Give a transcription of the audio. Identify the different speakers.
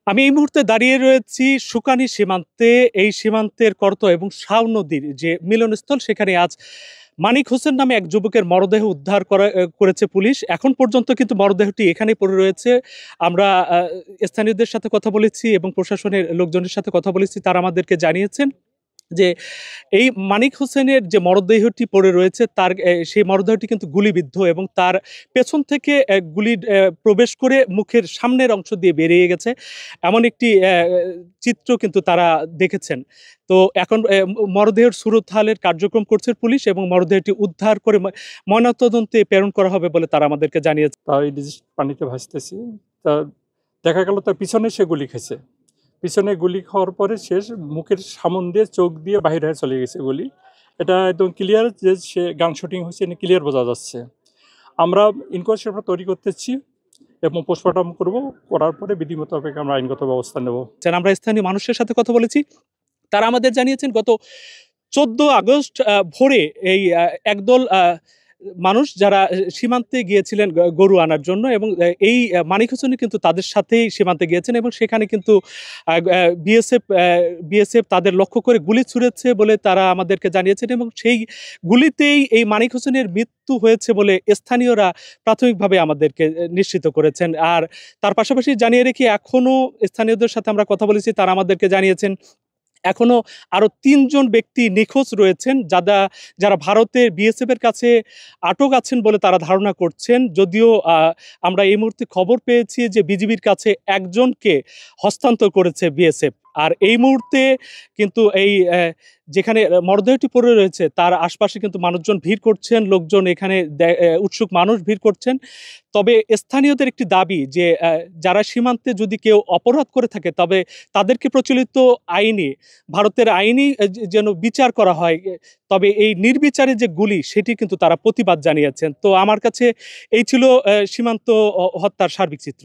Speaker 1: আমি এই মুহূর্তে দাঁড়িয়ে রয়েছি সুকানী সীমান্তে। এই সীমান্তের করতো এবং শাও নদীর যে মিলনস্থল, সেখানে আজ মানিক হোসেন নামে এক যুবকের মরদেহ উদ্ধার করেছে পুলিশ। এখন পর্যন্ত কিন্তু মরদেহটি এখানেই পড়ে রয়েছে। আমরা স্থানীয়দের সাথে কথা বলেছি এবং প্রশাসনের লোকজনের সাথে কথা বলেছি। তারা আমাদেরকে জানিয়েছেন যে এই মানিক হোসেনের যে মরদেহটি পড়ে রয়েছে সেই মরদেহটি কিন্তু গুলিবিদ্ধ এবং তার পেছন থেকে গুলি প্রবেশ করে মুখের সামনের অংশ দিয়ে বেরিয়ে গেছে, এমন একটি চিত্র কিন্তু তারা দেখেছেন। তো এখন মরদেহের সুরতহালের কার্যক্রম করছে পুলিশ এবং মরদেহটি উদ্ধার করে ময়নাতদন্তে প্রেরণ করা হবে বলে তারা আমাদেরকে জানিয়েছে।
Speaker 2: তাই পানিতে ভাসতেছি, তা দেখা গেল তার পিছনে সে গুলি খেয়েছে। পিছনে গুলি খাওয়ার পরে শেষ মুখের সামন দিয়ে চোখ দিয়ে বাহির হয়ে চলে গেছে গুলি। এটা একদম ক্লিয়ার যে সে গান শুটিং হয়েছে, ক্লিয়ার বোঝা যাচ্ছে। আমরা ইনকোয়ারি তৈরি করতেছি এবং পোস্টমর্টম করার পরে বিধি মোতাবেক আমরা আইনগত ব্যবস্থা নেব।
Speaker 1: আমরা স্থানীয় মানুষের সাথে কথা বলেছি। তারা আমাদের জানিয়েছেন গত 14 আগস্ট ভোরে এই একদল মানুষ যারা সীমান্তে গিয়েছিলেন গরু আনার জন্য এবং এই মানিক হোসেন কিন্তু তাদের সাথেই সীমান্তে গিয়েছেন এবং সেখানে কিন্তু বিএসএফ তাদের লক্ষ্য করে গুলি ছুঁড়েছে বলে তারা আমাদেরকে জানিয়েছেন এবং সেই গুলিতেই এই মানিক হোসেনের মৃত্যু হয়েছে বলে স্থানীয়রা প্রাথমিকভাবে আমাদেরকে নিশ্চিত করেছেন। আর তার পাশাপাশি জানিয়ে রেখে এখনও স্থানীয়দের সাথে আমরা কথা বলেছি, তারা আমাদেরকে জানিয়েছেন এখনো আরো ৩ জন ব্যক্তি নিখোঁজ রয়েছেন, যারা ভারতের বিএসএফ এর কাছে আটক আছেন বলে তারা ধারণা করছেন। যদিও আমরা এই মুহূর্তে খবর পেয়েছি যে বিজিবির কাছে একজনকে হস্তান্তর করেছে বিএসএফ। আর এই মুহূর্তে কিন্তু যেখানে মরদেহটি পড়ে রয়েছে তার আশপাশে কিন্তু মানুষজন ভিড় করছেন, লোকজন এখানে উৎসুক মানুষ ভিড় করছেন। তবে স্থানীয়দের একটি দাবি যে যারা সীমান্তে যদি কেউ অপরাধ করে থাকে তবে তাদেরকে প্রচলিত আইনে, ভারতের আইনই যেন বিচার করা হয়। তবে এই নির্বিচারে যে গুলি, সেটি কিন্তু তারা প্রতিবাদ জানিয়েছেন। তো আমার কাছে এই ছিল সীমান্ত হত্যার সার্বিক চিত্র।